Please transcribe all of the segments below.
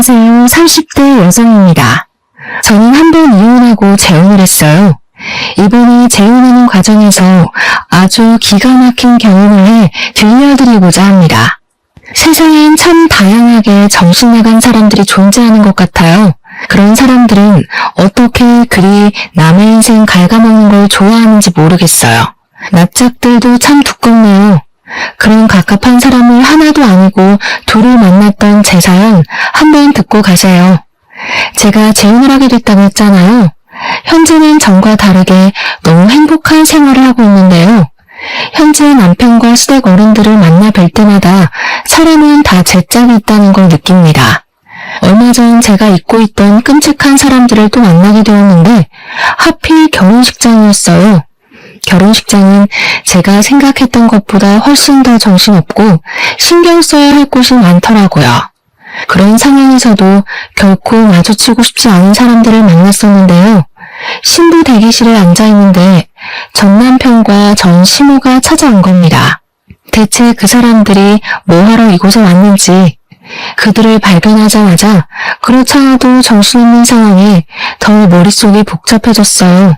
안녕하세요. 30대 여성입니다. 저는 한 번 이혼하고 재혼을 했어요. 이번에 재혼하는 과정에서 아주 기가 막힌 경험을 해 들려드리고자 합니다. 세상엔 참 다양하게 정신나간 사람들이 존재하는 것 같아요. 그런 사람들은 어떻게 그리 남의 인생 갉아먹는 걸 좋아하는지 모르겠어요. 납작들도 참 두껍네요. 그런 갑갑한 사람을 하나도 아니고 둘을 만났던 제 사연 한번 듣고 가세요. 제가 재혼을 하게 됐다고 했잖아요. 현재는 전과 다르게 너무 행복한 생활을 하고 있는데요. 현재 남편과 시댁 어른들을 만나 뵐 때마다 사람은 다 제 짝이 있다는 걸 느낍니다. 얼마 전 제가 잊고 있던 끔찍한 사람들을 또 만나게 되었는데 하필 결혼식장이었어요. 결혼식장은 제가 생각했던 것보다 훨씬 더 정신없고 신경 써야 할 곳이 많더라고요. 그런 상황에서도 결코 마주치고 싶지 않은 사람들을 만났었는데요. 신부 대기실에 앉아있는데 전 남편과 전 시모가 찾아온 겁니다. 대체 그 사람들이 뭐하러 이곳에 왔는지, 그들을 발견하자마자 그렇잖아도 정신없는 상황에 더 머릿속이 복잡해졌어요.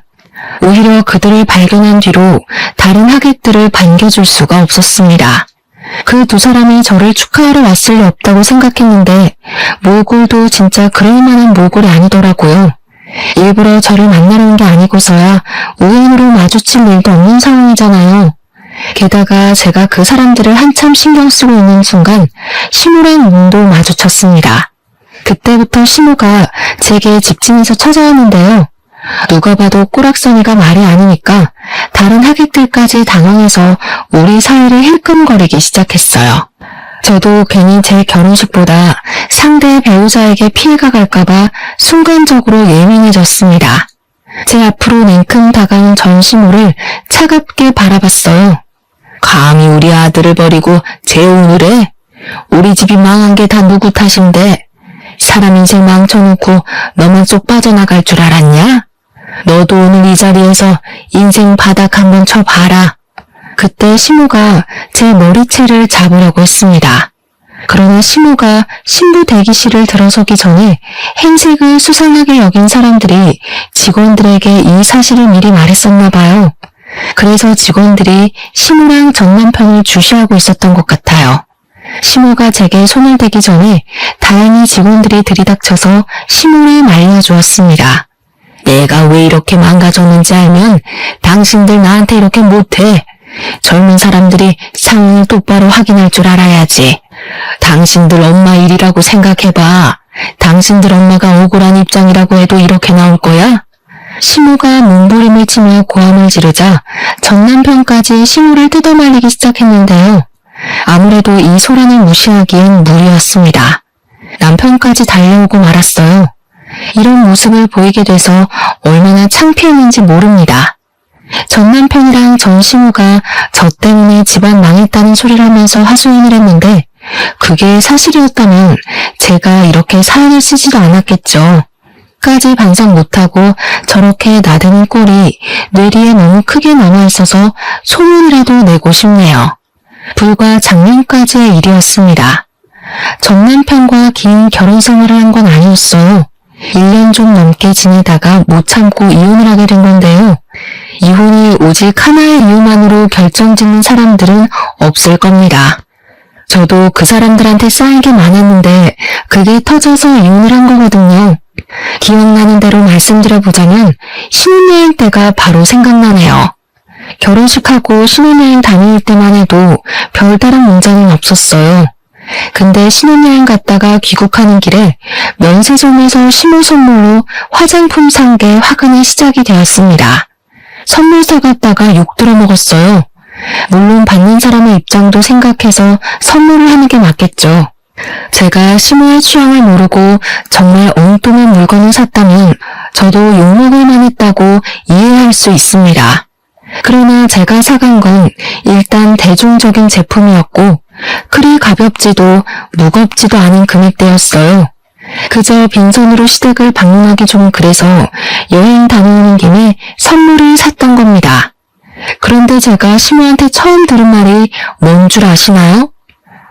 오히려 그들을 발견한 뒤로 다른 하객들을 반겨줄 수가 없었습니다. 그 두 사람이 저를 축하하러 왔을 리 없다고 생각했는데 몰골도 진짜 그럴 만한 몰골이 아니더라고요. 일부러 저를 만나러 온 게 아니고서야 우연으로 마주칠 일도 없는 상황이잖아요. 게다가 제가 그 사람들을 한참 신경 쓰고 있는 순간 시모랑 눈도 마주쳤습니다. 그때부터 시모가 제게 집중해서 찾아왔는데요. 누가 봐도 꼬락서니가 말이 아니니까 다른 하객들까지 당황해서 우리 사이를 힐끔거리기 시작했어요. 저도 괜히 제 결혼식보다 상대 배우자에게 피해가 갈까봐 순간적으로 예민해졌습니다. 제 앞으로 냉큼 다가온 전시모를 차갑게 바라봤어요. 감히 우리 아들을 버리고 재혼을 해? 우리 집이 망한 게 다 누구 탓인데 사람 인생 망쳐놓고 너만 쏙 빠져나갈 줄 알았냐? 너도 오늘 이 자리에서 인생 바닥 한번 쳐봐라. 그때 시모가 제 머리채를 잡으려고 했습니다. 그러나 시모가 신부 대기실을 들어서기 전에 행색을 수상하게 여긴 사람들이 직원들에게 이 사실을 미리 말했었나 봐요. 그래서 직원들이 시모랑 전 남편을 주시하고 있었던 것 같아요. 시모가 제게 손을 대기 전에 다행히 직원들이 들이닥쳐서 시모를 말려주었습니다. 내가 왜 이렇게 망가졌는지 알면 당신들 나한테 이렇게 못해. 젊은 사람들이 상황을 똑바로 확인할 줄 알아야지. 당신들 엄마 일이라고 생각해봐. 당신들 엄마가 억울한 입장이라고 해도 이렇게 나올 거야? 시모가 몸부림을 치며 고함을 지르자 전 남편까지 시모를 뜯어말리기 시작했는데요. 아무래도 이 소란을 무시하기엔 무리였습니다. 남편까지 달려오고 말았어요. 이런 모습을 보이게 돼서 얼마나 창피했는지 모릅니다. 전 남편이랑 전 시모가 저 때문에 집안 망했다는 소리를 하면서 하소연을 했는데 그게 사실이었다면 제가 이렇게 사연을 쓰지도 않았겠죠. 까지 반성 못하고 저렇게 나대는 꼴이 뇌리에 너무 크게 남아있어서 소문이라도 내고 싶네요. 불과 작년까지의 일이었습니다. 전 남편과 긴 결혼 생활을 한 건 아니었어요. 1년 좀 넘게 지내다가 못 참고 이혼을 하게 된 건데요. 이혼이 오직 하나의 이유만으로 결정짓는 사람들은 없을 겁니다. 저도 그 사람들한테 쌓인 게 많았는데 그게 터져서 이혼을 한 거거든요. 기억나는 대로 말씀드려보자면 신혼여행 때가 바로 생각나네요. 결혼식하고 신혼여행 다닐 때만 해도 별다른 문제는 없었어요. 근데 신혼여행 갔다가 귀국하는 길에 면세점에서 시모 선물로 화장품 산 게 화근의 시작이 되었습니다. 선물 사갔다가 욕 들어먹었어요. 물론 받는 사람의 입장도 생각해서 선물을 하는 게 맞겠죠. 제가 시모의 취향을 모르고 정말 엉뚱한 물건을 샀다면 저도 욕먹을 만했다고 이해할 수 있습니다. 그러나 제가 사간 건 일단 대중적인 제품이었고 그리 가볍지도 무겁지도 않은 금액대였어요. 그저 빈손으로 시댁을 방문하기 좀 그래서 여행 다녀오는 김에 선물을 샀던 겁니다. 그런데 제가 시모한테 처음 들은 말이 뭔 줄 아시나요?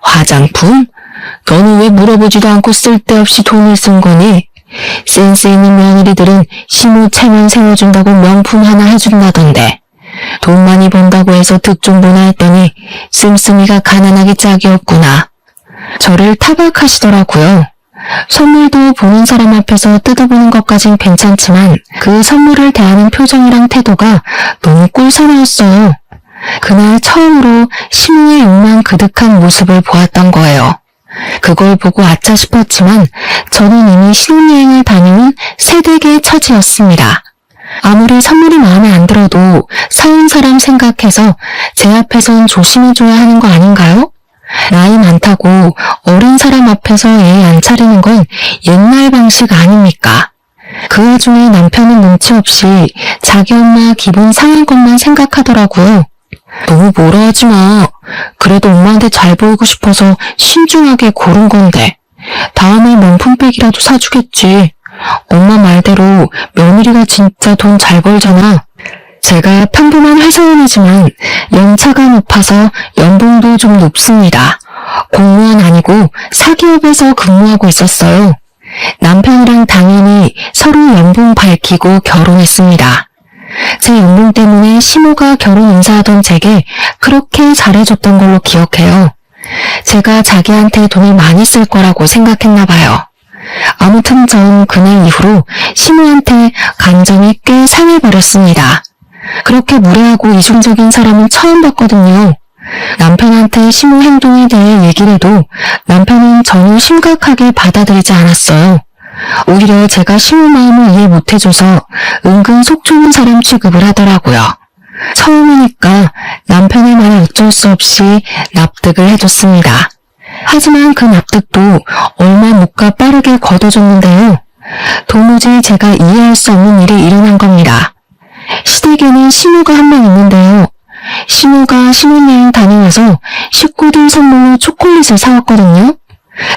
화장품? 너는 왜 물어보지도 않고 쓸데없이 돈을 쓴 거니? 센스 있는 며느리들은 시모 체면 세워준다고 명품 하나 해준다던데. 돈 많이 번다고 해서 득 좀 보나 했더니 씀씀이가 가난하기 짝이 없구나. 저를 타박하시더라고요. 선물도 보는 사람 앞에서 뜯어보는 것까진 괜찮지만 그 선물을 대하는 표정이랑 태도가 너무 꿀선이었어요. 그날 처음으로 시모의 욕망 그득한 모습을 보았던 거예요. 그걸 보고 아차 싶었지만 저는 이미 신혼여행을 다녀온 새댁의 처지였습니다. 아무리 선물이 마음에 안 들어도 사온 사람 생각해서 제 앞에선 조심해줘야 하는 거 아닌가요? 나이 많다고 어린 사람 앞에서 예의 안 차리는 건 옛날 방식 아닙니까? 그 와중에 남편은 눈치 없이 자기 엄마 기분 상한 것만 생각하더라고요. 너무 뭐라 하지 마. 그래도 엄마한테 잘 보이고 싶어서 신중하게 고른 건데. 다음에 명품백이라도 사주겠지. 엄마 말대로 며느리가 진짜 돈 잘 벌잖아. 제가 평범한 회사원이지만 연차가 높아서 연봉도 좀 높습니다. 공무원 아니고 사기업에서 근무하고 있었어요. 남편이랑 당연히 서로 연봉 밝히고 결혼했습니다. 제 연봉 때문에 시모가 결혼 인사하던 제게 그렇게 잘해줬던 걸로 기억해요. 제가 자기한테 돈을 많이 쓸 거라고 생각했나 봐요. 아무튼 전 그날 이후로 시모한테 감정이 꽤 상해버렸습니다. 그렇게 무례하고 이중적인 사람은 처음 봤거든요. 남편한테 시모 행동에 대해 얘기를 해도 남편은 전혀 심각하게 받아들이지 않았어요. 오히려 제가 시모 마음을 이해 못해줘서 은근 속 좁은 사람 취급을 하더라고요. 처음이니까 남편의 말에 어쩔 수 없이 납득을 해줬습니다. 하지만 그 납득도 얼마 못 가 빠르게 거둬졌는데요. 도무지 제가 이해할 수 없는 일이 일어난 겁니다. 시댁에는 시모가 한 명 있는데요. 시모가 신혼여행 다녀와서 식구들 선물로 초콜릿을 사왔거든요.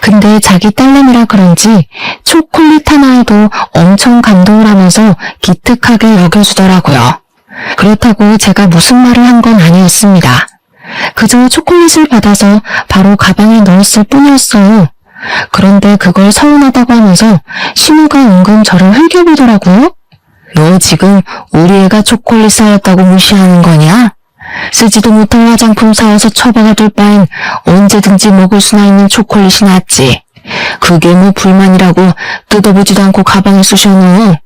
근데 자기 딸내미라 그런지 초콜릿 하나에도 엄청 감동을 하면서 기특하게 여겨주더라고요. 그렇다고 제가 무슨 말을 한 건 아니었습니다. 그저 초콜릿을 받아서 바로 가방에 넣었을 뿐이었어요. 그런데 그걸 서운하다고 하면서 시모가 은근 저를 흘겨보더라고요. 너 지금 우리 애가 초콜릿 사왔다고 무시하는 거냐? 쓰지도 못할 화장품 사와서 처박아둘 바엔 언제든지 먹을 수나 있는 초콜릿이 낫지. 그게 뭐 불만이라고 뜯어보지도 않고 가방에 쑤셔넣어.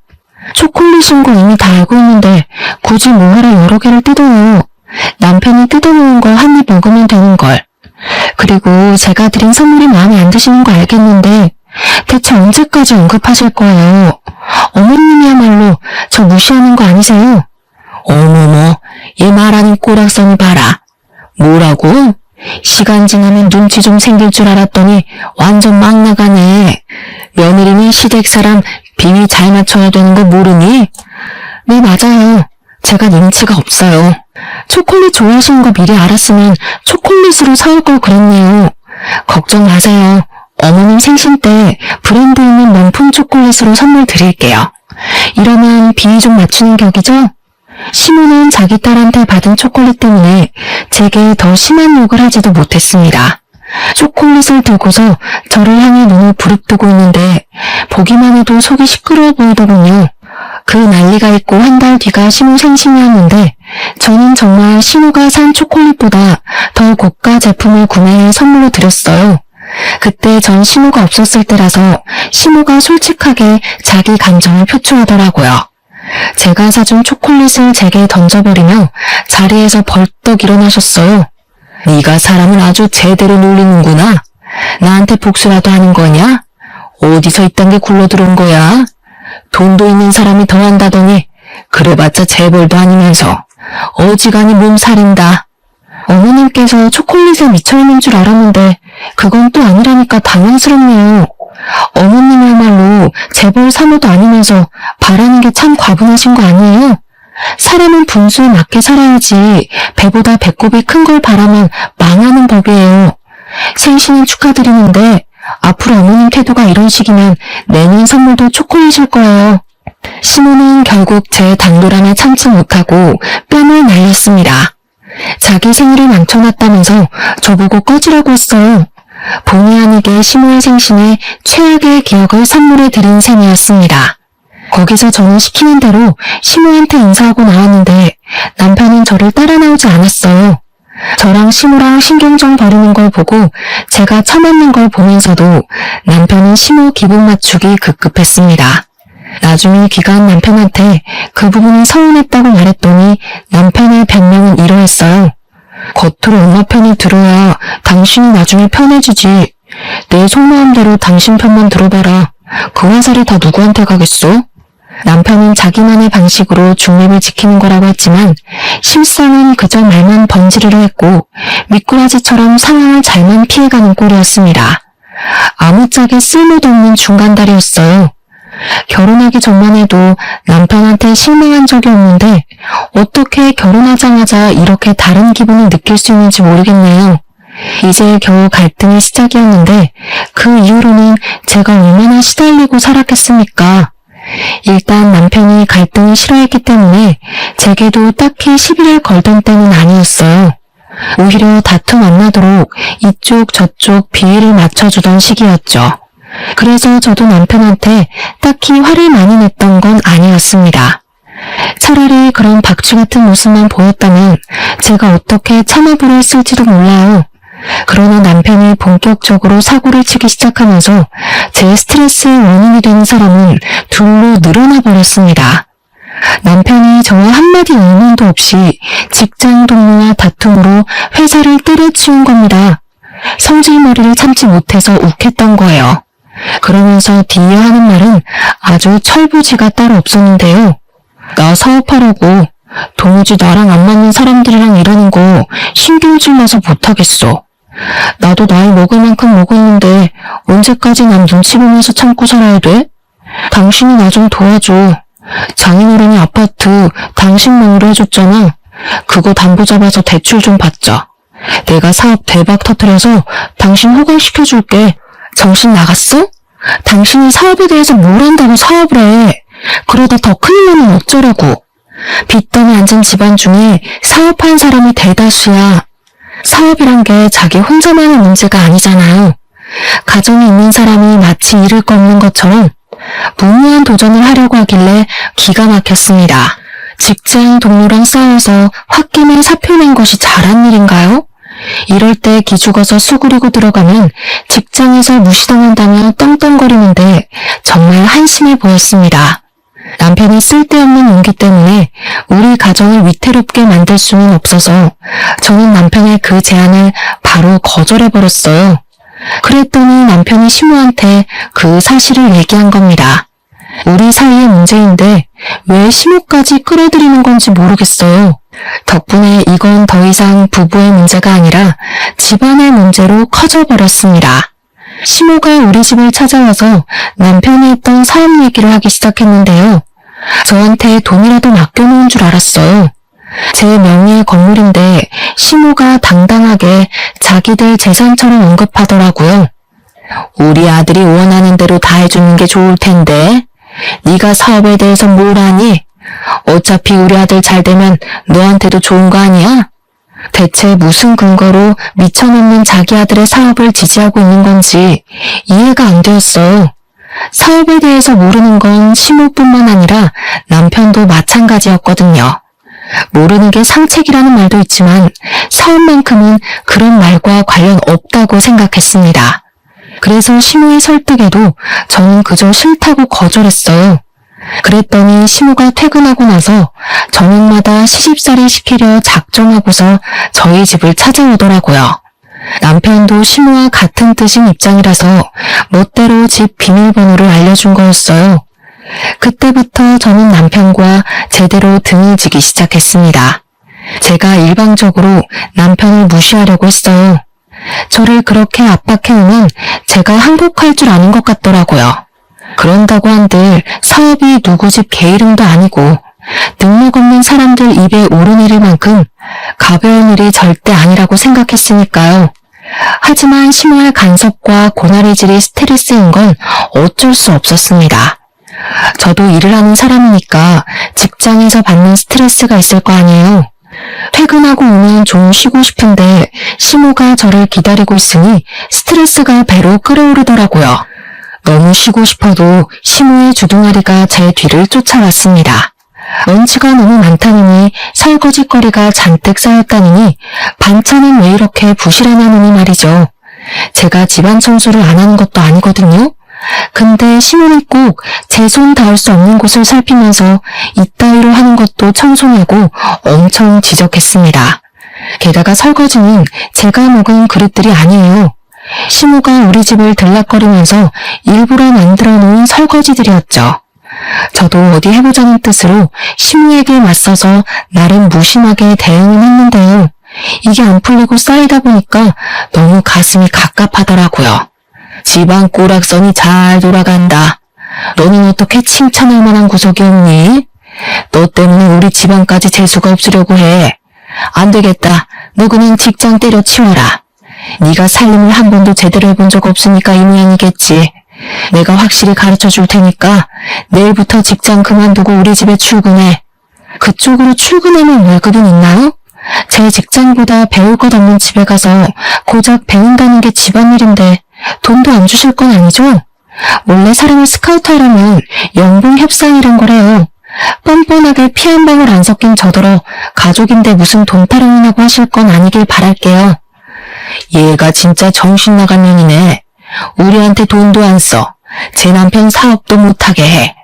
초콜릿인 거 이미 다 알고 있는데 굳이 뭐하러 여러 개를 뜯어요. 남편이 뜯어놓은 거 한 입 먹으면 되는 걸. 그리고 제가 드린 선물이 마음에 안 드시는 거 알겠는데 대체 언제까지 언급하실 거예요? 어머님이야말로 저 무시하는 거 아니세요? 어머머, 얘 말하는 꼬락서니 봐라. 뭐라고? 시간 지나면 눈치 좀 생길 줄 알았더니 완전 막 나가네. 며느리는 시댁 사람 비위 잘 맞춰야 되는 거 모르니? 네, 맞아요. 제가 눈치가 없어요. 초콜릿 좋아하시는 거 미리 알았으면 초콜릿으로 사올 걸 그랬네요. 걱정 마세요. 어머님 생신 때 브랜드 있는 명품 초콜릿으로 선물 드릴게요. 이러면 비위 좀 맞추는 격이죠? 시모는 자기 딸한테 받은 초콜릿 때문에 제게 더 심한 욕을 하지도 못했습니다. 초콜릿을 들고서 저를 향해 눈을 부릅뜨고 있는데 보기만 해도 속이 시끄러워 보이더군요. 그 난리가 있고 한 달 뒤가 시모 생신이었는데 저는 정말 시모가 산 초콜릿보다 더 고가 제품을 구매해 선물로 드렸어요. 그때 전 시모가 없었을 때라서 시모가 솔직하게 자기 감정을 표출하더라고요. 제가 사준 초콜릿을 제게 던져버리며 자리에서 벌떡 일어나셨어요. 네가 사람을 아주 제대로 놀리는구나. 나한테 복수라도 하는 거냐? 어디서 이딴 게 굴러들어온 거야? 돈도 있는 사람이 더 한다더니 그래봤자 재벌도 아니면서 어지간히 몸살인다. 어머님께서 초콜릿에 미쳐있는 줄 알았는데 그건 또 아니라니까 당황스럽네요. 어머님이야말로 재벌 사모도 아니면서 바라는 게 참 과분하신 거 아니에요? 사람은 분수에 맞게 살아야지 배보다 배꼽이 큰 걸 바라면 망하는 법이에요. 생신은 축하드리는데 앞으로 어머님 태도가 이런 식이면 내년 선물도 초콜릿일 거예요. 시모는 결국 제 당돌함에 참지 못하고 뺨을 날렸습니다. 자기 생일을 망쳐놨다면서 저보고 꺼지라고 했어요. 본의 아니게 시모의 생신에 최악의 기억을 선물해 드린 셈이었습니다. 거기서 저는 시키는 대로 시모한테 인사하고 나왔는데 남편은 저를 따라 나오지 않았어요. 저랑 시모랑 신경전 벌이는 걸 보고 제가 처맞는 걸 보면서도 남편은 시모 기분 맞추기 급급했습니다. 나중에 귀가 한 남편한테 그 부분이 서운했다고 말했더니 남편의 변명은 이러했어요. 겉으로 엄마 편이 들어야 당신이 나중에 편해지지. 내 속마음대로 당신 편만 들어봐라. 그 화살이 다 누구한테 가겠어? 남편은 자기만의 방식으로 중립을 지키는 거라고 했지만 실상은 그저 말만 번지르르 했고 미꾸라지처럼 상황을 잘만 피해가는 꼴이었습니다. 아무짝에 쓸모도 없는 중간다리였어요. 결혼하기 전만 해도 남편한테 실망한 적이 없는데 어떻게 결혼하자마자 이렇게 다른 기분을 느낄 수 있는지 모르겠네요. 이제 겨우 갈등이 시작이었는데 그 이후로는 제가 얼마나 시달리고 살았겠습니까? 일단 남편이 갈등을 싫어했기 때문에 제게도 딱히 시비를 걸던 때는 아니었어요. 오히려 다툼 안 나도록 이쪽 저쪽 비위를 맞춰주던 시기였죠. 그래서 저도 남편한테 딱히 화를 많이 냈던 건 아니었습니다. 차라리 그런 박쥐 같은 모습만 보였다면 제가 어떻게 참아불을 쓸지도 몰라요. 그러나 남편이 본격적으로 사고를 치기 시작하면서 제 스트레스의 원인이 되는 사람은 둘로 늘어나 버렸습니다. 남편이 저와 한마디 의문도 없이 직장 동료와 다툼으로 회사를 때려치운 겁니다. 성질머리를 참지 못해서 욱했던 거예요. 그러면서 뒤이어 하는 말은 아주 철부지가 따로 없었는데요. 나 사업하려고 도무지 나랑 안 맞는 사람들이랑 일하는 거 신경질 나서 못하겠어. 나도 나이 먹을 만큼 먹었는데 언제까지 남 눈치 보면서 참고 살아야 돼? 당신이 나 좀 도와줘. 장인어른이 아파트 당신 명의로 해줬잖아. 그거 담보 잡아서 대출 좀 받자. 내가 사업 대박 터뜨려서 당신 호강시켜줄게. 정신 나갔어? 당신이 사업에 대해서 뭘 안다고 사업을 해. 그러다 더 큰일 나면 어쩌라고. 빚더미 앉은 집안 중에 사업한 사람이 대다수야. 사업이란 게 자기 혼자만의 문제가 아니잖아요. 가정이 있는 사람이 마치 잃을 거 없는 것처럼 무모한 도전을 하려고 하길래 기가 막혔습니다. 직장 동료랑 싸워서 홧김에 사표 낸 것이 잘한 일인가요? 이럴 때 기죽어서 수그리고 들어가면 직장에서 무시당한다며 떵떵거리는데 정말 한심해 보였습니다. 남편이 쓸데없는 용기 때문에 우리 가정을 위태롭게 만들 수는 없어서 저는 남편의 그 제안을 바로 거절해버렸어요. 그랬더니 남편이 시모한테 그 사실을 얘기한 겁니다. 우리 사이의 문제인데 왜 시모까지 끌어들이는 건지 모르겠어요. 덕분에 이건 더 이상 부부의 문제가 아니라 집안의 문제로 커져버렸습니다. 시모가 우리 집을 찾아와서 남편이 했던 사업 얘기를 하기 시작했는데요. 저한테 돈이라도 맡겨놓은 줄 알았어요. 제 명의의 건물인데 시모가 당당하게 자기들 재산처럼 언급하더라고요. 우리 아들이 원하는 대로 다 해주는 게 좋을 텐데 네가 사업에 대해서 뭘 아니? 어차피 우리 아들 잘 되면 너한테도 좋은 거 아니야? 대체 무슨 근거로 미쳐놓는 자기 아들의 사업을 지지하고 있는 건지 이해가 안 되었어요. 사업에 대해서 모르는 건 시모뿐만 아니라 남편도 마찬가지였거든요. 모르는 게 상책이라는 말도 있지만 사업만큼은 그런 말과 관련 없다고 생각했습니다. 그래서 시모의 설득에도 저는 그저 싫다고 거절했어요. 그랬더니 시모가 퇴근하고 나서 저녁마다 시집살이 시키려 작정하고서 저희 집을 찾아오더라고요. 남편도 시모와 같은 뜻인 입장이라서 멋대로 집 비밀번호를 알려준 거였어요. 그때부터 저는 남편과 제대로 등을 지기 시작했습니다. 제가 일방적으로 남편을 무시하려고 했어요. 저를 그렇게 압박해오면 제가 항복할 줄 아는 것 같더라고요. 그런다고 한들 사업이 누구 집 개 이름도 아니고 능력 없는 사람들 입에 오르내릴 만큼 가벼운 일이 절대 아니라고 생각했으니까요. 하지만 시모의 간섭과 고나리질이 스트레스인 건 어쩔 수 없었습니다. 저도 일을 하는 사람이니까 직장에서 받는 스트레스가 있을 거 아니에요. 퇴근하고 오면 좀 쉬고 싶은데 시모가 저를 기다리고 있으니 스트레스가 배로 끓어오르더라고요. 너무 쉬고 싶어도 시모의 주둥아리가 제 뒤를 쫓아왔습니다. 먼지가 너무 많다느니 설거지거리가 잔뜩 쌓였다느니 반찬은 왜 이렇게 부실하냐느니 말이죠. 제가 집안 청소를 안 하는 것도 아니거든요. 근데 시모는 꼭 제 손 닿을 수 없는 곳을 살피면서 이따위로 하는 것도 청소냐고 엄청 지적했습니다. 게다가 설거지는 제가 먹은 그릇들이 아니에요. 시모가 우리 집을 들락거리면서 일부러 만들어 놓은 설거지들이었죠. 저도 어디 해보자는 뜻으로 시모에게 맞서서 나름 무심하게 대응은 했는데요. 이게 안 풀리고 쌓이다 보니까 너무 가슴이 갑갑하더라고요. 집안 꼬락선이 잘 돌아간다. 너는 어떻게 칭찬할 만한 구석이 없니? 너 때문에 우리 집안까지 재수가 없으려고 해. 안 되겠다. 너 그냥 직장 때려치워라. 네가 살림을 한 번도 제대로 해본 적 없으니까 이 모양이겠지. 내가 확실히 가르쳐 줄 테니까 내일부터 직장 그만두고 우리 집에 출근해. 그쪽으로 출근하면 월급은 있나요? 제 직장보다 배울 것 없는 집에 가서 고작 배운다는 게 집안일인데 돈도 안 주실 건 아니죠? 원래 사람을 스카우트하려면 연봉 협상이란 거래요. 뻔뻔하게 피 한 방울 안 섞인 저더러 가족인데 무슨 돈 타령이라고 하실 건 아니길 바랄게요. 얘가 진짜 정신 나간 년이네. 우리한테 돈도 안 써. 제 남편 사업도 못하게 해.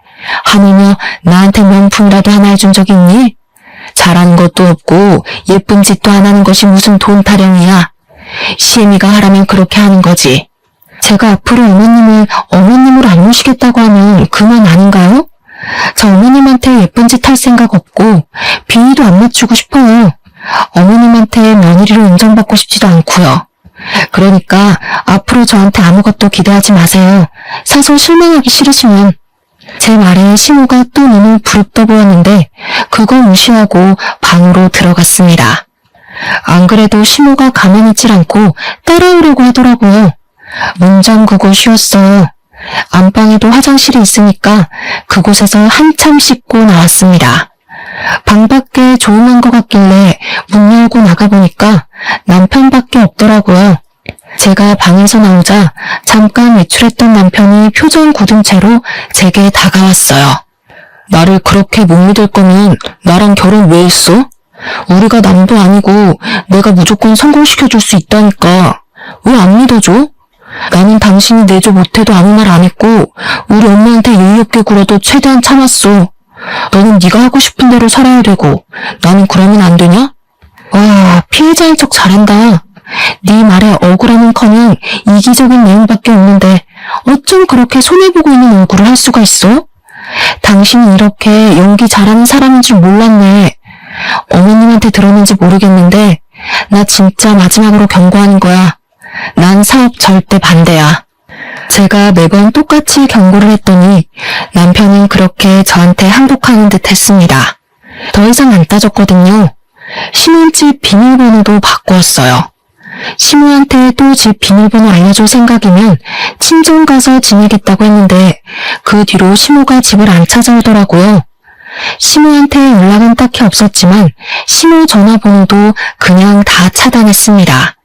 하물며 나한테 명품이라도 하나 해준 적 있니? 잘하는 것도 없고 예쁜 짓도 안 하는 것이 무슨 돈 타령이야. 시애미가 하라면 그렇게 하는 거지. 제가 앞으로 어머님을 어머님으로 안 모시겠다고 하면 그만 아닌가요? 저 어머님한테 예쁜 짓 할 생각 없고 비위도 안 맞추고 싶어요. 어머님한테 며느리로 인정받고 싶지도 않고요. 그러니까 앞으로 저한테 아무것도 기대하지 마세요. 사소 실망하기 싫으시면. 제 말에 시모가 또 눈을 부릅떠 보였는데 그거 무시하고 방으로 들어갔습니다. 안 그래도 시모가 가만히 있질 않고 따라오려고 하더라고요. 문 잠그고 쉬었어요. 안방에도 화장실이 있으니까 그곳에서 한참 씻고 나왔습니다. 방 밖에 조용한 것 같길래 문 열고 나가보니까 남편밖에 없더라고요. 제가 방에서 나오자 잠깐 외출했던 남편이 표정 굳은 채로 제게 다가왔어요. 나를 그렇게 못 믿을 거면 나랑 결혼 왜 했어? 우리가 남도 아니고 내가 무조건 성공시켜줄 수 있다니까. 왜 안 믿어줘? 나는 당신이 내조 못해도 아무 말 안 했고 우리 엄마한테 예의 없게 굴어도 최대한 참았어. 너는 네가 하고 싶은 대로 살아야 되고 나는 그러면 안 되냐? 와, 피해자인 척 잘한다. 네 말에 억울함은커녕 이기적인 내용밖에 없는데 어쩜 그렇게 손해보고 있는 얼굴을 할 수가 있어? 당신이 이렇게 연기 잘하는 사람인 줄 몰랐네. 어머님한테 들었는지 모르겠는데 나 진짜 마지막으로 경고하는 거야. 난 사업 절대 반대야. 제가 매번 똑같이 경고를 했더니 남편은 그렇게 저한테 항복하는 듯 했습니다. 더 이상 안 따졌거든요. 신혼집 비밀번호도 바꾸었어요. 시모한테 또 집 비밀번호 알려줄 생각이면 친정 가서 지내겠다고 했는데 그 뒤로 시모가 집을 안 찾아오더라고요. 시모한테 연락은 딱히 없었지만 시모 전화번호도 그냥 다 차단했습니다.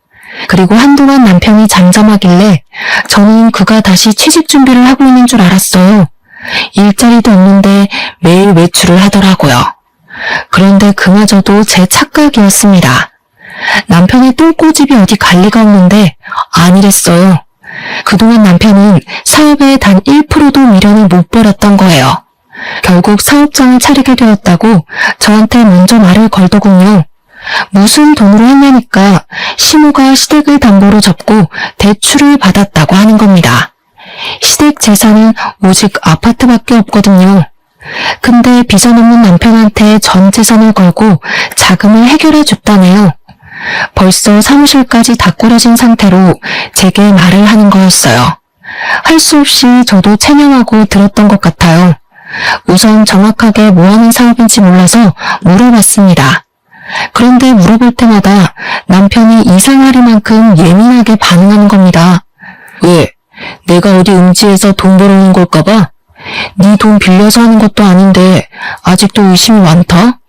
그리고 한동안 남편이 잠잠하길래 저는 그가 다시 취직 준비를 하고 있는 줄 알았어요. 일자리도 없는데 매일 외출을 하더라고요. 그런데 그마저도 제 착각이었습니다. 남편의 똥꼬집이 어디 갈 리가 없는데 아니랬어요. 그동안 남편은 사업에 단 1%도 미련을 못 버렸던 거예요. 결국 사업장을 차리게 되었다고 저한테 먼저 말을 걸더군요. 무슨 돈으로 했냐니까 시모가 시댁을 담보로 접고 대출을 받았다고 하는 겁니다. 시댁 재산은 오직 아파트밖에 없거든요. 근데 비전 없는 남편한테 전 재산을 걸고 자금을 해결해 줬다네요. 벌써 사무실까지 다 꾸려진 상태로 제게 말을 하는 거였어요. 할 수 없이 저도 체념하고 들었던 것 같아요. 우선 정확하게 뭐 하는 사업인지 몰라서 물어봤습니다. 그런데 물어볼 때마다 남편이 이상하리만큼 예민하게 반응하는 겁니다. 왜? 내가 어디 음지에서 돈 벌어오는 걸까봐? 네 돈 빌려서 하는 것도 아닌데 아직도 의심이 많다?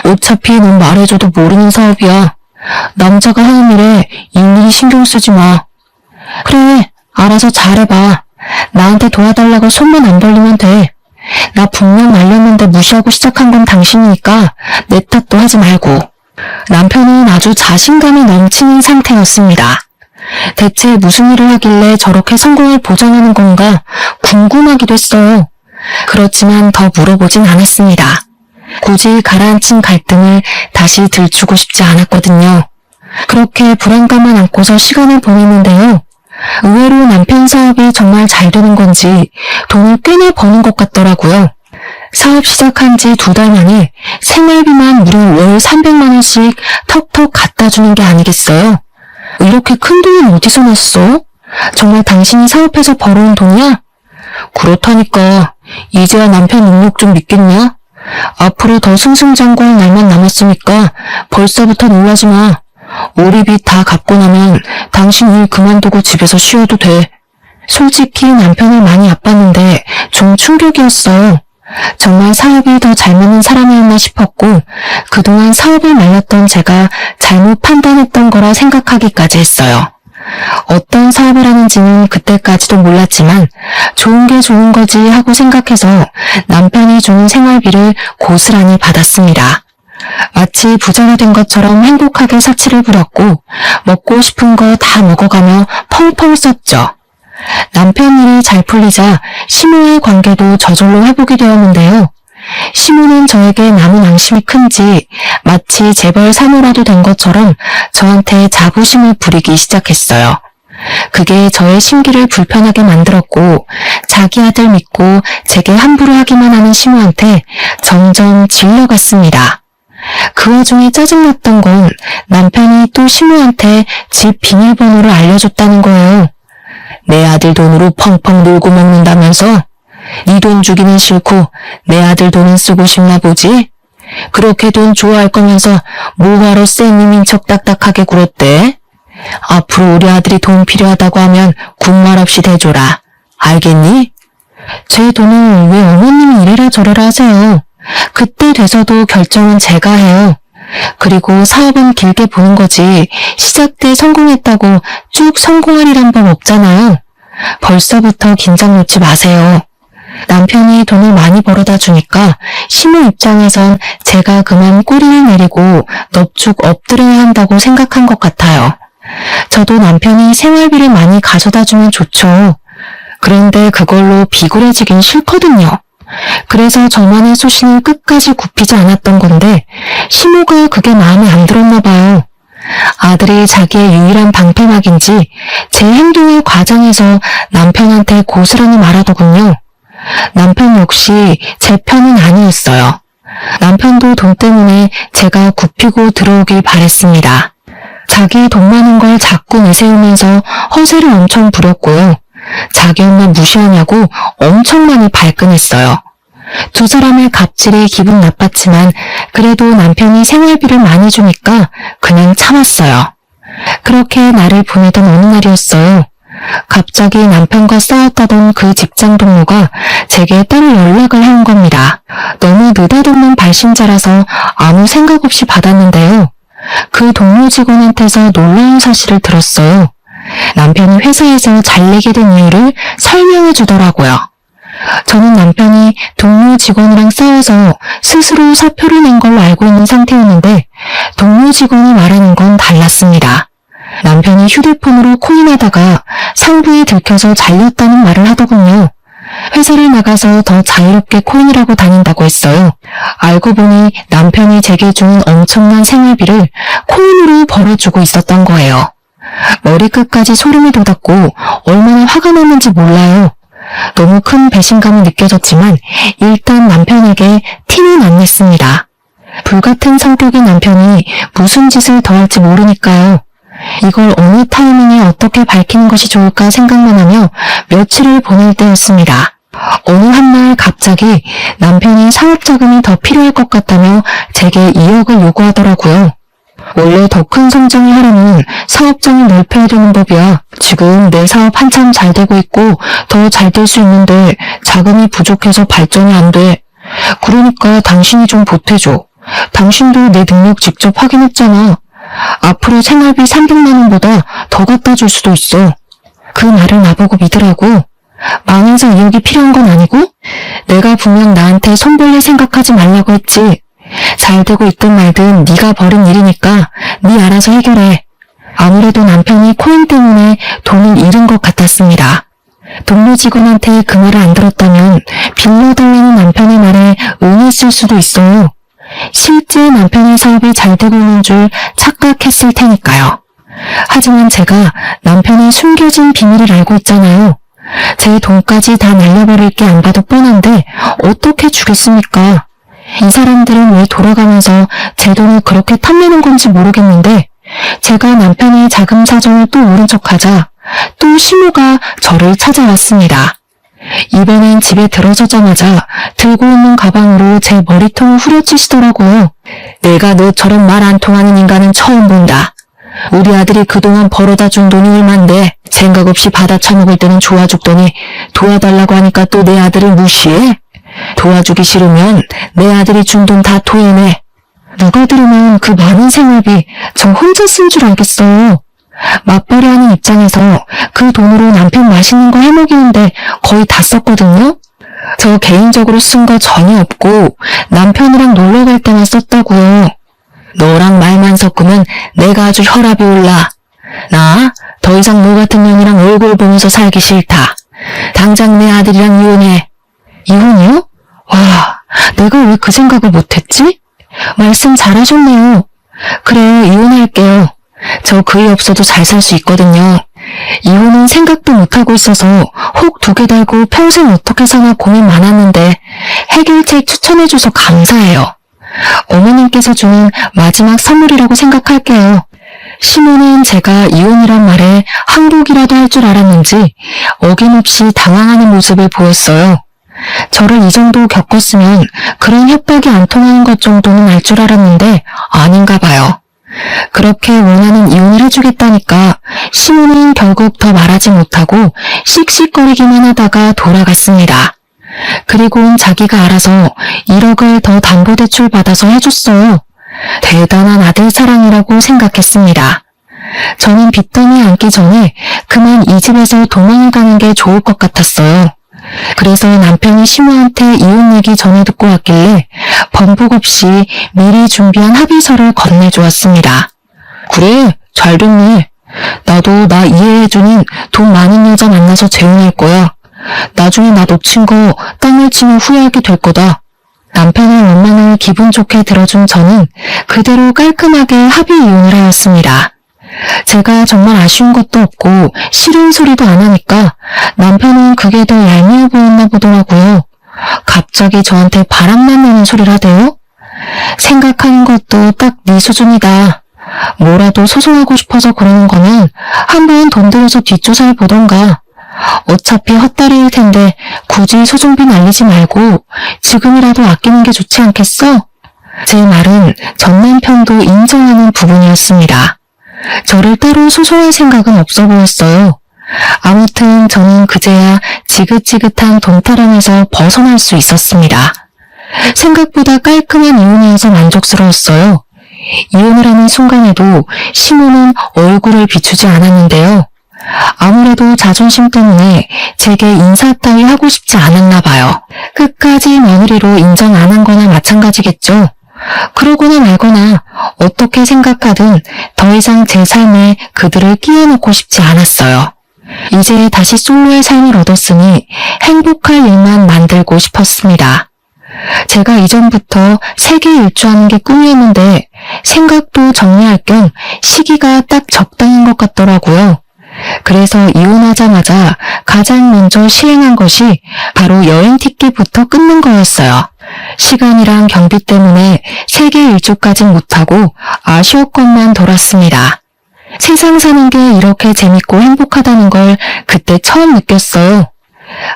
어차피 넌 말해줘도 모르는 사업이야. 남자가 하는 일에 일일이 신경 쓰지 마. 그래, 알아서 잘해봐. 나한테 도와달라고 손만 안 벌리면 돼. 나 분명 말렸는데 무시하고 시작한 건 당신이니까 내 탓도 하지 말고. 남편은 아주 자신감이 넘치는 상태였습니다. 대체 무슨 일을 하길래 저렇게 성공을 보장하는 건가 궁금하기도 했어요. 그렇지만 더 물어보진 않았습니다. 굳이 가라앉힌 갈등을 다시 들추고 싶지 않았거든요. 그렇게 불안감만 안고서 시간을 보냈는데요. 의외로 남편 사업이 정말 잘 되는 건지 돈을 꽤나 버는 것 같더라고요. 사업 시작한 지 2달 만에 생활비만 무려 월 300만 원씩 턱턱 갖다 주는 게 아니겠어요? 이렇게 큰 돈은 어디서 났어? 정말 당신이 사업해서 벌어온 돈이야? 그렇다니까. 이제야 남편 능력 좀 믿겠냐? 앞으로 더 승승장구할 날만 남았으니까 벌써부터 놀라지 마. 우리 빚 다 갚고 나면 당신 일 그만두고 집에서 쉬어도 돼. 솔직히 남편을 많이 아팠는데 좀 충격이었어요. 정말 사업이 더 잘 맞는 사람이었나 싶었고 그동안 사업을 말렸던 제가 잘못 판단했던 거라 생각하기까지 했어요. 어떤 사업을 하는지는 그때까지도 몰랐지만 좋은 게 좋은 거지 하고 생각해서 남편이 주는 생활비를 고스란히 받았습니다. 마치 부자가 된 것처럼 행복하게 사치를 부렸고 먹고 싶은 거 다 먹어가며 펑펑 썼죠. 남편 일이 잘 풀리자 시모의 관계도 저절로 회복이 되었는데요. 시모는 저에게 남은 앙심이 큰지 마치 재벌 사모라도 된 것처럼 저한테 자부심을 부리기 시작했어요. 그게 저의 심기를 불편하게 만들었고 자기 아들 믿고 제게 함부로 하기만 하는 시모한테 점점 질려갔습니다. 그 와중에 짜증났던 건 남편이 또 시모한테 집 비밀번호를 알려줬다는 거예요. 내 아들 돈으로 펑펑 놀고 먹는다면서? 네 돈 주기는 싫고 내 아들 돈은 쓰고 싶나 보지? 그렇게 돈 좋아할 거면서 뭐하러 쌩님인 척 딱딱하게 굴었대? 앞으로 우리 아들이 돈 필요하다고 하면 군말 없이 대줘라. 알겠니? 제 돈을 왜 어머님이 이래라 저래라 하세요? 그때 돼서도 결정은 제가 해요. 그리고 사업은 길게 보는 거지 시작 때 성공했다고 쭉 성공하리란 법 없잖아요. 벌써부터 긴장 놓지 마세요. 남편이 돈을 많이 벌어다 주니까 시모 입장에선 제가 그만 꼬리를 내리고 넙죽 엎드려야 한다고 생각한 것 같아요. 저도 남편이 생활비를 많이 가져다 주면 좋죠. 그런데 그걸로 비굴해지긴 싫거든요. 그래서 저만의 소신을 끝까지 굽히지 않았던 건데 시모가 그게 마음에 안 들었나 봐요. 아들이 자기의 유일한 방패막인지 제 행동의 과정에서 남편한테 고스란히 말하더군요. 남편 역시 제 편은 아니었어요. 남편도 돈 때문에 제가 굽히고 들어오길 바랬습니다. 자기 돈 많은 걸 자꾸 내세우면서 허세를 엄청 부렸고요. 자기 엄마 무시하냐고 엄청 많이 발끈했어요. 두 사람의 갑질이 기분 나빴지만 그래도 남편이 생활비를 많이 주니까 그냥 참았어요. 그렇게 날을 보내던 어느 날이었어요. 갑자기 남편과 싸웠다던 그 직장 동료가 제게 따로 연락을 해온 겁니다. 너무 느닷없는 발신자라서 아무 생각 없이 받았는데요. 그 동료 직원한테서 놀라운 사실을 들었어요. 남편이 회사에서 잘리게 된 이유를 설명해 주더라고요. 저는 남편이 동료 직원이랑 싸워서 스스로 사표를 낸 걸로 알고 있는 상태였는데 동료 직원이 말하는 건 달랐습니다. 남편이 휴대폰으로 코인하다가 상부에 들켜서 잘렸다는 말을 하더군요. 회사를 나가서 더 자유롭게 코인을 하고 다닌다고 했어요. 알고 보니 남편이 제게 준 엄청난 생활비를 코인으로 벌어주고 있었던 거예요. 머리끝까지 소름이 돋았고 얼마나 화가 났는지 몰라요. 너무 큰 배신감이 느껴졌지만 일단 남편에게 티는 안 냈습니다. 불같은 성격의 남편이 무슨 짓을 더 할지 모르니까요. 이걸 어느 타이밍에 어떻게 밝히는 것이 좋을까 생각만 하며 며칠을 보낼 때였습니다. 어느 한날 갑자기 남편이 사업자금이 더 필요할 것 같다며 제게 2억을 요구하더라고요. 원래 더 큰 성장을 하려면 사업장을 넓혀야 되는 법이야. 지금 내 사업 한참 잘 되고 있고 더 잘 될 수 있는데 자금이 부족해서 발전이 안 돼. 그러니까 당신이 좀 보태줘. 당신도 내 능력 직접 확인했잖아. 앞으로 생활비 300만 원보다 더 갖다 줄 수도 있어. 그 말을 나보고 믿으라고. 망해서 2억이 필요한 건 아니고? 내가 분명 나한테 손 벌릴 생각하지 말라고 했지. 잘 되고 있든 말든 네가 벌인 일이니까 네 알아서 해결해. 아무래도 남편이 코인 때문에 돈을 잃은 것 같았습니다. 동료 직원한테 그 말을 안 들었다면 빌려달라는 남편의 말에 응했을 수도 있어요. 실제 남편의 사업이 잘 되고 있는 줄 착각했을 테니까요. 하지만 제가 남편의 숨겨진 비밀을 알고 있잖아요. 제 돈까지 다 날려버릴 게 안 봐도 뻔한데 어떻게 주겠습니까? 이 사람들은 왜 돌아가면서 제 돈을 그렇게 탐내는 건지 모르겠는데 제가 남편의 자금 사정을 또 모른 척하자 또 신호가 저를 찾아왔습니다. 이번엔 집에 들어서자마자 들고 있는 가방으로 제 머리통을 후려치시더라고요. 내가 너처럼 말 안 통하는 인간은 처음 본다. 우리 아들이 그동안 벌어다 준 돈이 얼만데 생각 없이 받아 처먹을 때는 좋아 죽더니 도와달라고 하니까 또 내 아들을 무시해? 도와주기 싫으면 내 아들이 준 돈 다 토해내. 누가 들으면 그 많은 생활비 저 혼자 쓴 줄 알겠어요. 맞벌이 하는 입장에서 그 돈으로 남편 맛있는 거 해먹이는데 거의 다 썼거든요. 저 개인적으로 쓴 거 전혀 없고 남편이랑 놀러 갈 때만 썼다고요. 너랑 말만 섞으면 내가 아주 혈압이 올라. 나 더 이상 너 같은 년이랑 얼굴 보면서 살기 싫다. 당장 내 아들이랑 이혼해. 이혼이요? 와, 내가 왜 그 생각을 못했지? 말씀 잘하셨네요. 그래요, 이혼할게요. 저 그이 없어도 잘 살 수 있거든요. 이혼은 생각도 못하고 있어서 혹 2개 달고 평생 어떻게 사나 고민 많았는데 해결책 추천해줘서 감사해요. 어머님께서 주는 마지막 선물이라고 생각할게요. 시모는 제가 이혼이란 말에 항복이라도 할 줄 알았는지 어김없이 당황하는 모습을 보였어요. 저를 이 정도 겪었으면 그런 협박이 안 통하는 것 정도는 알 줄 알았는데 아닌가 봐요. 그렇게 원하는 이혼을 해주겠다니까 시모는 결국 더 말하지 못하고 씩씩거리기만 하다가 돌아갔습니다. 그리고는 자기가 알아서 1억을 더 담보대출 받아서 해줬어요. 대단한 아들 사랑이라고 생각했습니다. 저는 빚더미 앉기 전에 그만 이 집에서 도망을 가는 게 좋을 것 같았어요. 그래서 남편이 시모한테 이혼 얘기 전해 듣고 왔길래 번복 없이 미리 준비한 합의서를 건네주었습니다. 그래, 잘 됐네. 나도 나 이해해주는 돈 많은 여자 만나서 재혼할 거야. 나중에 나 놓친 거 땅을 치면 후회하게 될 거다. 남편의 원망을 기분 좋게 들어준 저는 그대로 깔끔하게 합의 이혼을 하였습니다. 제가 정말 아쉬운 것도 없고 싫은 소리도 안 하니까 남편은 그게 더 얄미워 보였나 보더라고요. 갑자기 저한테 바람만 나는 소리를 하대요? 생각하는 것도 딱 네 수준이다. 뭐라도 소송하고 싶어서 그러는 거면 한번 돈 들여서 뒷조사를 보던가. 어차피 헛다리일 텐데 굳이 소송비 날리지 말고 지금이라도 아끼는 게 좋지 않겠어? 제 말은 전 남편도 인정하는 부분이었습니다. 저를 따로 소송할 생각은 없어 보였어요. 아무튼 저는 그제야 지긋지긋한 돈 타령에서 벗어날 수 있었습니다. 생각보다 깔끔한 이혼이어서 만족스러웠어요. 이혼을 하는 순간에도 시모는 얼굴을 비추지 않았는데요. 아무래도 자존심 때문에 제게 인사 따위 하고 싶지 않았나 봐요. 끝까지 며느리로 인정 안 한 거나 마찬가지겠죠. 그러거나 말거나 어떻게 생각하든 더 이상 제 삶에 그들을 끼워넣고 싶지 않았어요. 이제 다시 솔로의 삶을 얻었으니 행복할 일만 만들고 싶었습니다. 제가 이전부터 세계 일주하는 게 꿈이었는데 생각도 정리할 겸 시기가 딱 적당한 것 같더라고요. 그래서 이혼하자마자 가장 먼저 실행한 것이 바로 여행 티켓부터 끊는 거였어요. 시간이랑 경비 때문에 세계 일주까진 못하고 아쉬웠건만 돌았습니다. 세상 사는 게 이렇게 재밌고 행복하다는 걸 그때 처음 느꼈어요.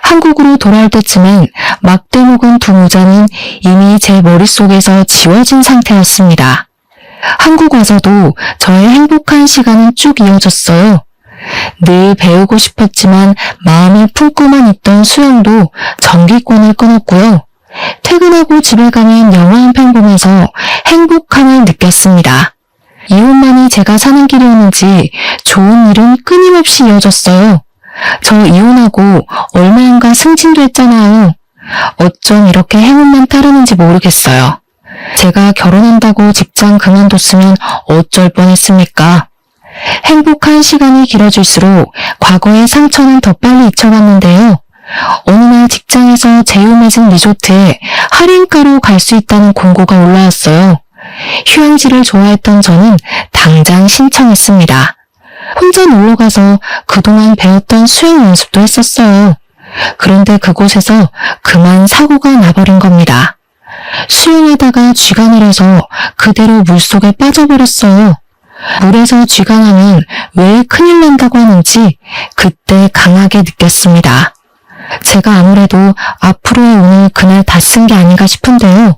한국으로 돌아올 때쯤엔 막대 먹은 두 모자는 이미 제 머릿속에서 지워진 상태였습니다. 한국 와서도 저의 행복한 시간은 쭉 이어졌어요. 늘 배우고 싶었지만 마음에 품고만 있던 수영도 정기권을 끊었고요. 퇴근하고 집에 가면 영화 한 편 보면서 행복함을 느꼈습니다. 이혼만이 제가 사는 길이었는지 좋은 일은 끊임없이 이어졌어요. 저 이혼하고 얼마 안가 승진도 했잖아요. 어쩜 이렇게 행운만 따르는지 모르겠어요. 제가 결혼한다고 직장 그만뒀으면 어쩔 뻔했습니까? 행복한 시간이 길어질수록 과거의 상처는 더 빨리 잊혀갔는데요. 어느 날 직장에서 제휴맺은 리조트에 할인가로 갈 수 있다는 공고가 올라왔어요. 휴양지를 좋아했던 저는 당장 신청했습니다. 혼자 놀러가서 그동안 배웠던 수영 연습도 했었어요. 그런데 그곳에서 그만 사고가 나버린 겁니다. 수영하다가 쥐가 내려서 그대로 물속에 빠져버렸어요. 물에서 쥐가 나면 왜 큰일 난다고 하는지 그때 강하게 느꼈습니다. 제가 아무래도 앞으로의 운을 그날 다 쓴 게 아닌가 싶은데요.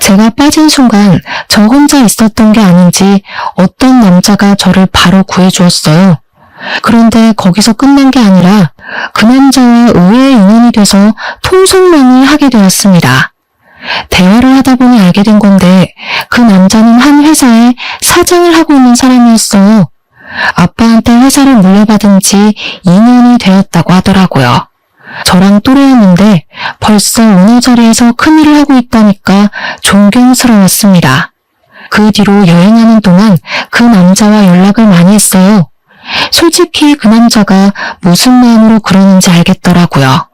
제가 빠진 순간 저 혼자 있었던 게 아닌지 어떤 남자가 저를 바로 구해주었어요. 그런데 거기서 끝난 게 아니라 그 남자와 의외의 인연이 돼서 통성명을 하게 되었습니다. 대화를 하다 보니 알게 된 건데 그 남자는 한 회사에 사장을 하고 있는 사람이었어요. 아빠한테 회사를 물려받은 지 2년이 되었다고 하더라고요. 저랑 또래였는데 벌써 오늘 자리에서 큰일을 하고 있다니까 존경스러웠습니다. 그 뒤로 여행하는 동안 그 남자와 연락을 많이 했어요. 솔직히 그 남자가 무슨 마음으로 그러는지 알겠더라고요.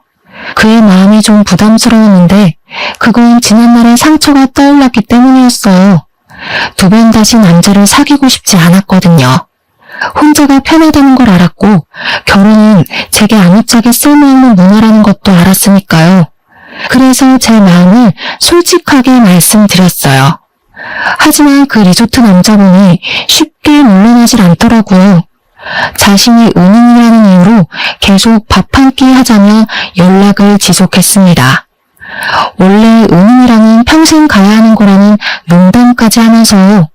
그의 마음이 좀 부담스러웠는데 그건 지난날의 상처가 떠올랐기 때문이었어요. 두 번 다시 남자를 사귀고 싶지 않았거든요. 혼자가 편하다는 걸 알았고 결혼은 제게 아무짝에 쓸모없는 문화라는 것도 알았으니까요. 그래서 제 마음을 솔직하게 말씀드렸어요. 하지만 그 리조트 남자분이 쉽게 물러나질 않더라고요. 자신이 은인이라는 이유로 계속 밥 한 끼 하자며 연락을 지속했습니다. 원래 은인이랑은 평생 가야 하는 거라는 농담까지 하면서요.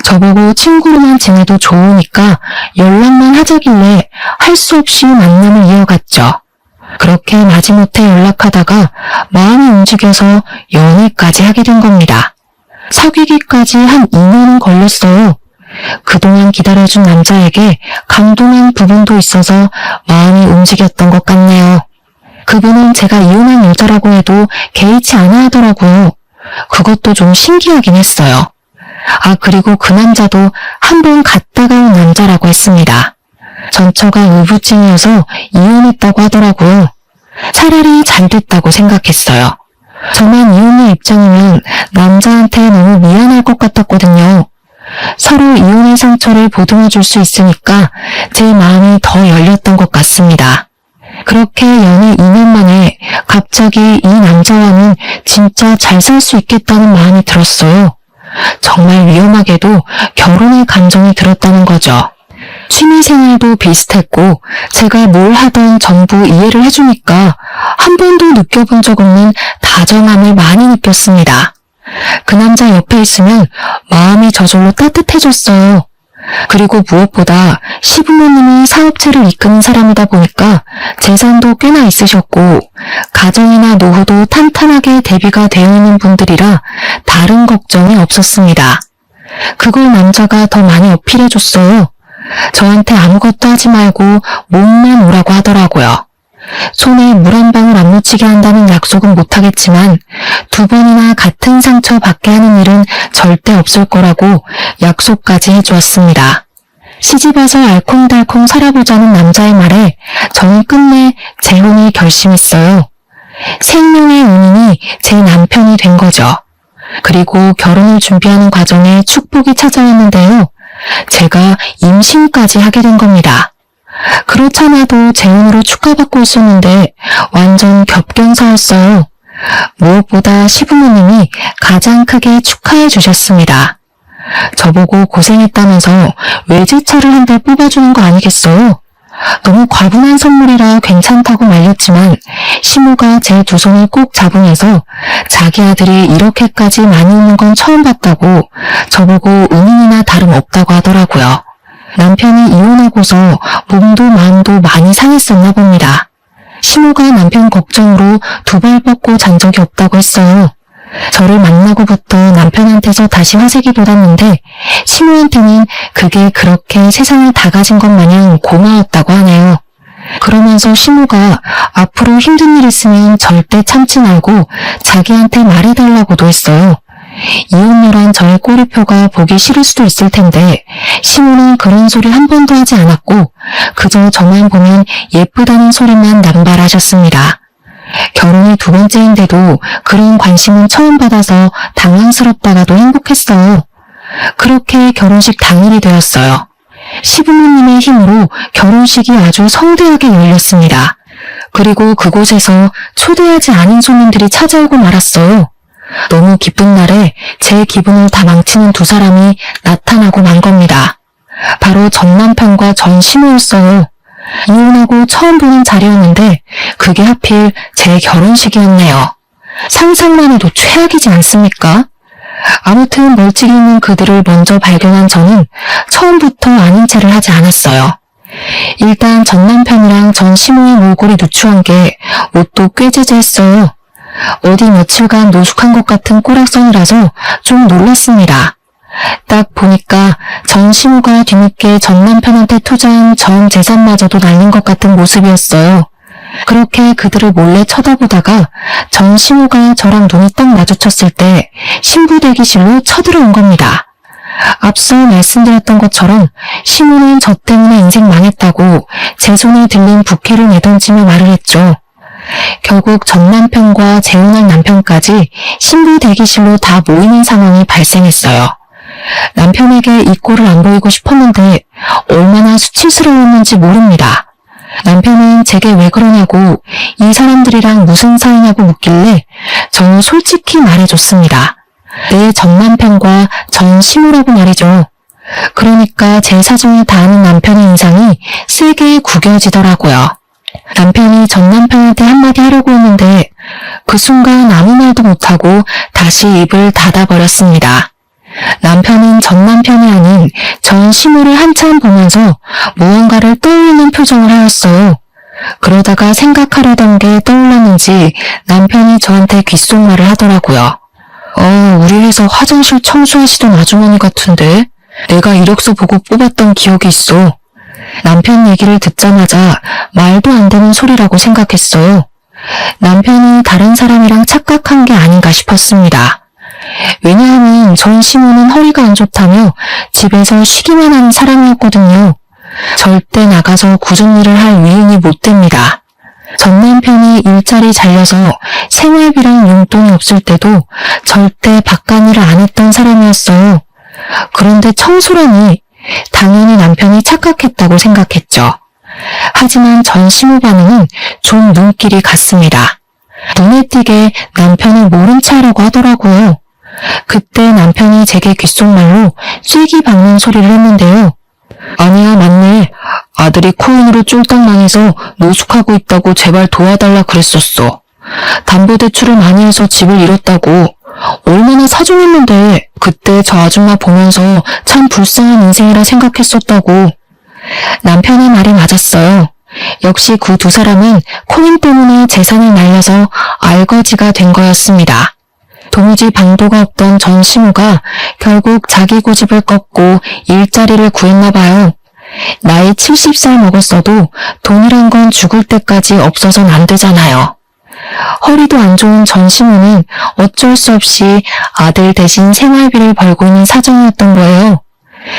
저보고 친구로만 지내도 좋으니까 연락만 하자길래 할 수 없이 만남을 이어갔죠. 그렇게 마지못해 연락하다가 마음이 움직여서 연애까지 하게 된 겁니다. 사귀기까지 한 2년은 걸렸어요. 그동안 기다려준 남자에게 감동한 부분도 있어서 마음이 움직였던 것 같네요. 그분은 제가 이혼한 여자라고 해도 개의치 않아 하더라고요. 그것도 좀 신기하긴 했어요. 그리고 그 남자도 한 번 갔다가 온 남자라고 했습니다. 전처가 의부증이어서 이혼했다고 하더라고요. 차라리 잘 됐다고 생각했어요. 저만 이혼의 입장이면 남자한테 너무 미안할 것 같았거든요. 서로 이혼의 상처를 보듬어줄 수 있으니까 제 마음이 더 열렸던 것 같습니다. 그렇게 연애 2년 만에 갑자기 이 남자와는 진짜 잘 살 수 있겠다는 마음이 들었어요. 정말 위험하게도 결혼의 감정이 들었다는 거죠. 취미생활도 비슷했고 제가 뭘 하던 전부 이해를 해주니까 한 번도 느껴본 적 없는 다정함을 많이 느꼈습니다. 그 남자 옆에 있으면 마음이 저절로 따뜻해졌어요. 그리고 무엇보다 시부모님이 사업체를 이끄는 사람이다 보니까 재산도 꽤나 있으셨고 가정이나 노후도 탄탄하게 대비가 되어 있는 분들이라 다른 걱정이 없었습니다. 그걸 남자가 더 많이 어필해줬어요. 저한테 아무것도 하지 말고 몸만 오라고 하더라고요. 손에 물 한 방울 안 묻히게 한다는 약속은 못하겠지만 2번이나 같은 상처 받게 하는 일은 절대 없을 거라고 약속까지 해주었습니다. 시집와서 알콩달콩 살아보자는 남자의 말에 저는 끝내 재혼을 결심했어요. 생명의 은인이 제 남편이 된 거죠. 그리고 결혼을 준비하는 과정에 축복이 찾아왔는데요. 제가 임신까지 하게 된 겁니다. 그렇잖아도 재혼으로 축하받고 있었는데 완전 겹경사였어요. 무엇보다 시부모님이 가장 크게 축하해 주셨습니다. 저보고 고생했다면서 외제차를 한 대 뽑아주는 거 아니겠어요? 너무 과분한 선물이라 괜찮다고 말렸지만 시모가 제 두 손을 꼭 잡으면서 자기 아들이 이렇게까지 많이 웃는 건 처음 봤다고 저보고 은인이나 다름없다고 하더라고요. 남편이 이혼하고서 몸도 마음도 많이 상했었나 봅니다. 시모가 남편 걱정으로 2발 뻗고 잔 적이 없다고 했어요. 저를 만나고부터 남편한테서 다시 화색이 돋았는데 시모한테는 그게 그렇게 세상을 다 가진 것 마냥 고마웠다고 하네요. 그러면서 시모가 앞으로 힘든 일 있으면 절대 참지 말고 자기한테 말해달라고도 했어요. 이혼녀란 저의 꼬리표가 보기 싫을 수도 있을 텐데 시모는 그런 소리 한 번도 하지 않았고 그저 저만 보면 예쁘다는 소리만 남발하셨습니다. 결혼이 2번째인데도 그런 관심은 처음 받아서 당황스럽다가도 행복했어요. 그렇게 결혼식 당일이 되었어요. 시부모님의 힘으로 결혼식이 아주 성대하게 열렸습니다. 그리고 그곳에서 초대하지 않은 손님들이 찾아오고 말았어요. 너무 기쁜 날에 제 기분을 다 망치는 두 사람이 나타나고 만 겁니다. 바로 전 남편과 전 시모였어요. 이혼하고 처음 보는 자리였는데 그게 하필 제 결혼식이었네요. 상상만 해도 최악이지 않습니까? 아무튼 멀찍이 있는 그들을 먼저 발견한 저는 처음부터 아닌 체를 하지 않았어요. 일단 전 남편이랑 전 시모의 몰골이 누추한 게 옷도 꽤 제재했어요. 어디 며칠간 노숙한 것 같은 꼬락선이라서 좀 놀랐습니다. 딱 보니까 전 시모가 뒤늦게 전 남편한테 투자한 전 재산마저도 날린 것 같은 모습이었어요. 그렇게 그들을 몰래 쳐다보다가 전 시모가 저랑 눈이 딱 마주쳤을 때 신부 대기실로 쳐들어온 겁니다. 앞서 말씀드렸던 것처럼 시모는 저 때문에 인생 망했다고 제 손에 들린 부케를 내던지며 말을 했죠. 결국 전 남편과 재혼할 남편까지 신부 대기실로 다 모이는 상황이 발생했어요. 남편에게 이 꼴을 안 보이고 싶었는데 얼마나 수치스러웠는지 모릅니다. 남편은 제게 왜 그러냐고 이 사람들이랑 무슨 사이냐고 묻길래 저는 솔직히 말해줬습니다. 내 전 남편과 전 시모라고 말이죠. 그러니까 제 사정을 다 아는 남편의 인상이 세게 구겨지더라고요. 남편이 전 남편한테 한마디 하려고 했는데 그 순간 아무 말도 못하고 다시 입을 닫아버렸습니다. 남편은 전 남편이 아닌 전 시모를 한참 보면서 무언가를 떠올리는 표정을 하였어요. 그러다가 생각하려던 게 떠올랐는지 남편이 저한테 귓속말을 하더라고요. 우리 회사 화장실 청소하시던 아주머니 같은데 내가 이력서 보고 뽑았던 기억이 있어. 남편 얘기를 듣자마자 말도 안 되는 소리라고 생각했어요. 남편이 다른 사람이랑 착각한 게 아닌가 싶었습니다. 왜냐하면 전 시모는 허리가 안 좋다며 집에서 쉬기만 하는 사람이었거든요. 절대 나가서 굳은 일을 할 위인이 못 됩니다. 전 남편이 일자리 잘려서 생활비랑 용돈이 없을 때도 절대 바깥일을 안 했던 사람이었어요. 그런데 청소라니 당연히 남편이 착각했다고 생각했죠. 하지만 전 시모 반응은 좀 눈길이 갔습니다. 눈에 띄게 남편을 모른 체하려고 하더라고요. 그때 남편이 제게 귓속말로 쐐기 박는 소리를 했는데요. 아니야, 맞네. 아들이 코인으로 쫄딱 망해서 노숙하고 있다고 제발 도와달라 그랬었어. 담보대출을 많이 해서 집을 잃었다고. 얼마나 사정했는데 그때 저 아줌마 보면서 참 불쌍한 인생이라 생각했었다고. 남편의 말이 맞았어요. 역시 그 두 사람은 코인 때문에 재산을 날려서 알거지가 된 거였습니다. 도무지 방도가 없던 전 시모가 결국 자기 고집을 꺾고 일자리를 구했나 봐요. 나이 70살 먹었어도 돈이란 건 죽을 때까지 없어서는 안 되잖아요. 허리도 안 좋은 전 시모는 어쩔 수 없이 아들 대신 생활비를 벌고 있는 사정이었던 거예요.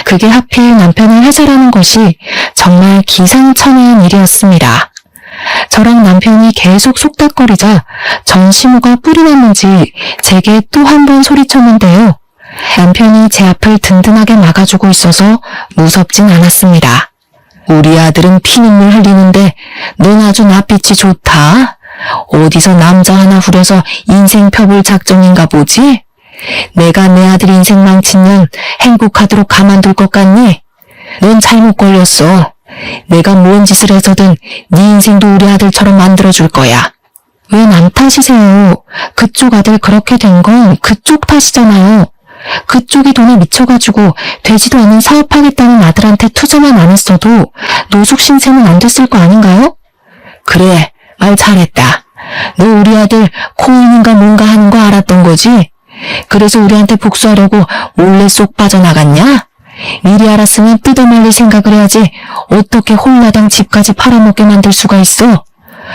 그게 하필 남편을 회사라는 것이 정말 기상천외한 일이었습니다. 저랑 남편이 계속 속닥거리자 전 시모가 뿔이 났는지 제게 또 한 번 소리쳤는데요. 남편이 제 앞을 든든하게 막아주고 있어서 무섭진 않았습니다. 우리 아들은 피눈물 흘리는데 넌 아주 낯빛이 좋다. 어디서 남자 하나 후려서 인생 펴볼 작정인가 보지? 내가 내 아들 인생 망치면 행복하도록 가만둘 것 같니? 넌 잘못 걸렸어. 내가 뭔 짓을 해서든 네 인생도 우리 아들처럼 만들어줄 거야. 왜 남 탓이세요? 그쪽 아들 그렇게 된 건 그쪽 탓이잖아요. 그쪽이 돈에 미쳐가지고 되지도 않은 사업하겠다는 아들한테 투자만 안 했어도 노숙 신세는 안 됐을 거 아닌가요? 그래, 말 잘했다. 너 우리 아들 코인인가 뭔가 하는 거 알았던 거지? 그래서 우리한테 복수하려고 몰래 쏙 빠져나갔냐? 미리 알았으면 뜯어말릴 생각을 해야지 어떻게 홀라당 집까지 팔아먹게 만들 수가 있어?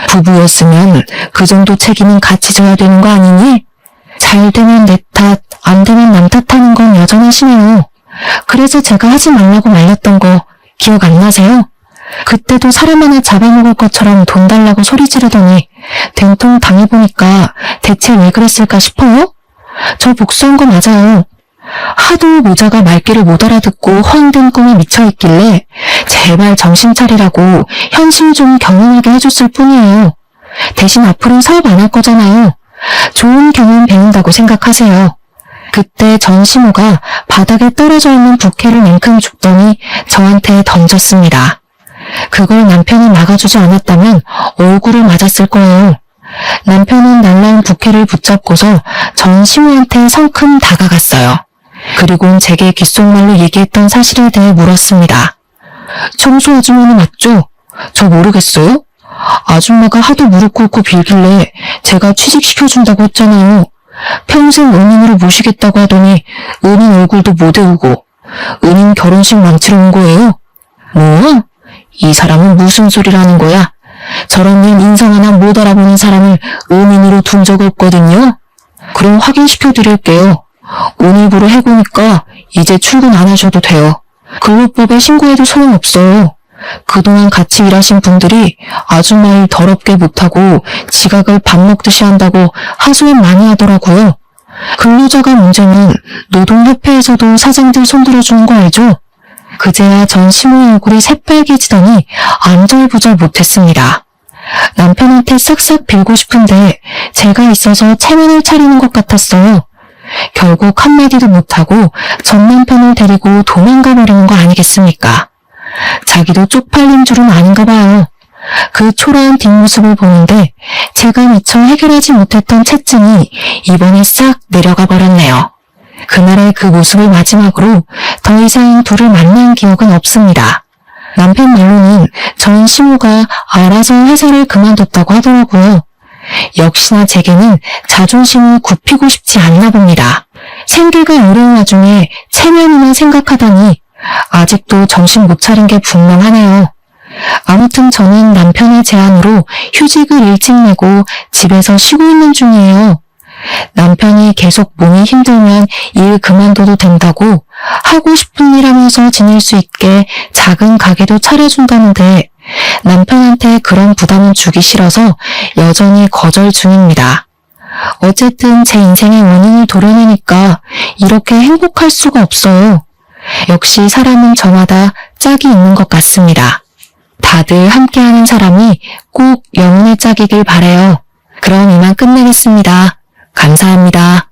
부부였으면 그 정도 책임은 같이 져야 되는 거 아니니? 잘 되면 내 탓, 안 되면 남 탓하는 건 여전하시네요. 그래서 제가 하지 말라고 말렸던 거 기억 안 나세요? 그때도 사람 하나 잡아먹을 것처럼 돈 달라고 소리 지르더니 된통 당해보니까 대체 왜 그랬을까 싶어요? 저 복수한 거 맞아요. 하도 모자가 말귀를 못 알아듣고 허황된 꿈에 미쳐있길래 제발 정신 차리라고 현실 좀 경험하게 해줬을 뿐이에요. 대신 앞으로는 사업 안 할 거잖아요. 좋은 경험 배운다고 생각하세요. 그때 전시모가 바닥에 떨어져 있는 부케를 냉큼 줍더니 저한테 던졌습니다. 그걸 남편이 막아주지 않았다면 얼굴을 맞았을 거예요. 남편은 날라온 부케를 붙잡고서 전시모한테 성큼 다가갔어요. 그리고는 제게 귓속말로 얘기했던 사실에 대해 물었습니다. 청소 아주머니 맞죠? 저 모르겠어요? 아줌마가 하도 무릎 꿇고 빌길래 제가 취직시켜준다고 했잖아요. 평생 은인으로 모시겠다고 하더니 은인 얼굴도 못 외우고 은인 결혼식 망치러 온 거예요? 뭐? 이 사람은 무슨 소리를 하는 거야? 저런 년 인성 하나 못 알아보는 사람을 은인으로 둔 적 없거든요. 그럼 확인시켜 드릴게요. 오늘부로 해고니까 이제 출근 안 하셔도 돼요. 근로법에 신고해도 소용없어요. 그동안 같이 일하신 분들이 아줌마 일 더럽게 못하고 지각을 밥 먹듯이 한다고 하소연 많이 하더라고요. 근로자가 문제는 노동협회에서도 사장들 손들어주는 거 알죠? 그제야 전 시모 얼굴이 새빨개지더니 안절부절 못했습니다. 남편한테 싹싹 빌고 싶은데 제가 있어서 체면을 차리는 것 같았어요. 결국 한마디도 못하고 전 남편을 데리고 도망가 버리는 거 아니겠습니까? 자기도 쪽팔린 줄은 아닌가 봐요. 그 초라한 뒷모습을 보는데 제가 미처 해결하지 못했던 채증이 이번에 싹 내려가 버렸네요. 그날의 그 모습을 마지막으로 더 이상 둘을 만난 기억은 없습니다. 남편 말로는 전 시모가 알아서 회사를 그만뒀다고 하더라고요. 역시나 제게는 자존심을 굽히고 싶지 않나 봅니다. 생계가 어려운 와중에 체면이나 생각하다니 아직도 정신 못 차린 게 분명하네요. 아무튼 저는 남편의 제안으로 휴직을 일찍 내고 집에서 쉬고 있는 중이에요. 남편이 계속 몸이 힘들면 일 그만둬도 된다고 하고 싶은 일 하면서 지낼 수 있게 작은 가게도 차려준다는데 남편한테 그런 부담은 주기 싫어서 여전히 거절 중입니다. 어쨌든 제 인생의 원인을 도려내니까 이렇게 행복할 수가 없어요. 역시 사람은 저마다 짝이 있는 것 같습니다. 다들 함께하는 사람이 꼭 영혼의 짝이길 바라요. 그럼 이만 끝내겠습니다. 감사합니다.